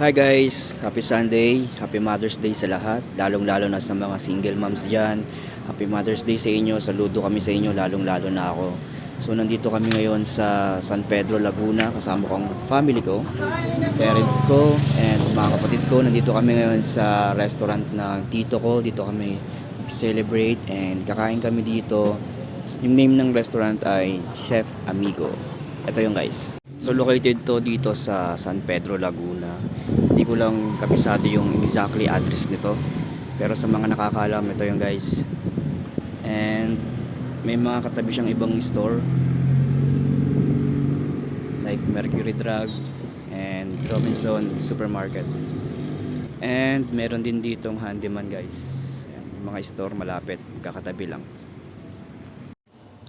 Hi guys, happy Sunday, happy Mother's Day sa lahat, lalong-lalo na sa mga single moms dyan. Happy Mother's Day sa inyo, saludo kami sa inyo, lalong-lalo na ako. So nandito kami ngayon sa San Pedro, Laguna, kasama ko ang family ko, parents ko, and mga kapatid ko. Nandito kami ngayon sa restaurant ng tito ko, dito kami celebrate and kakain kami dito. Yung name ng restaurant ay Chef Amigo. Ito yung guys. So located to dito sa San Pedro, Laguna. Hindi ko lang kabisado yung exactly address nito. Pero sa mga nakakaalam, ito yung guys. And may mga katabi siyang ibang store. Like Mercury Drug and Robinson Supermarket. And meron din ditong handyman guys. Yung mga store malapit, kakatabi lang.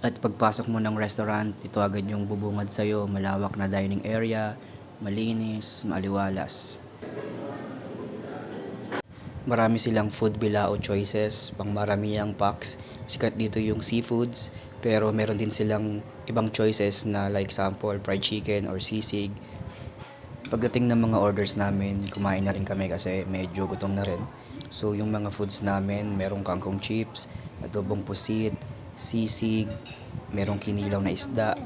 At pagpasok mo ng restaurant, ito agad yung bubungad sa'yo, malawak na dining area, malinis, maaliwalas. Marami silang food bilao choices, pang maramihang packs. Sikat dito yung seafoods, pero meron din silang ibang choices na like sample, fried chicken or sisig. Pagdating ng mga orders namin, kumain na rin kami kasi medyo gutom na rin. So yung mga foods namin, merong kangkong chips, adobong pusit, sisig, merong kinilaw na isda,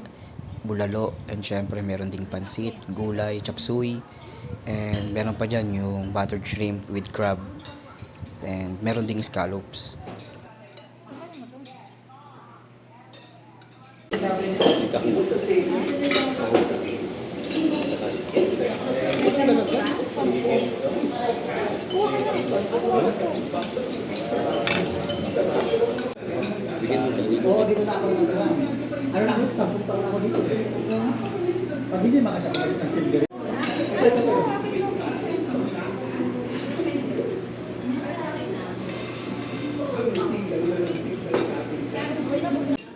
bulalo, and syempre meron ding pansit, gulay, chop suey, and meron pa dyan yung buttered shrimp with crab, and meron ding scallops. Bigyan mo siya dito. Oo, dito na ako nagawa. Ano na ako, 10 taon na ako dito. Pag hindi makasakit ng silver.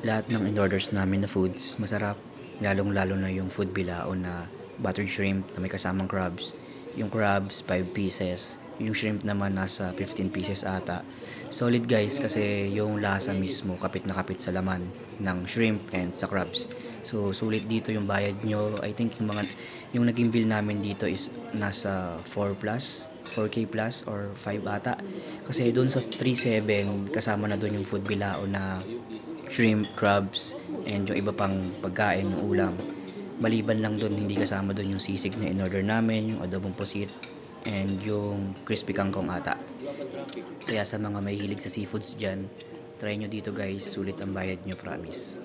Lahat ng in-orders namin na foods, masarap. Lalong-lalo na yung food bilao na buttered shrimp na may kasamang crabs. Yung crabs, 5 pieces. Yung shrimp naman nasa 15 pieces ata. Solid guys kasi yung lasa mismo kapit na kapit sa laman ng shrimp and sa crabs. So sulit dito yung bayad nyo. I think yung naging bill namin dito is nasa 4 plus, 4K plus or 5 ata. Kasi doon sa 3.7 kasama na doon yung food bilao na shrimp, crabs, and yung iba pang pagkain, yung ulam. Maliban lang doon, hindi kasama doon yung sisig na in-order namin, yung adobong pusit, and yung crispy kangkong ata. Kaya sa mga may hilig sa seafoods dyan, try nyo dito guys, sulit ang bayad nyo, promise.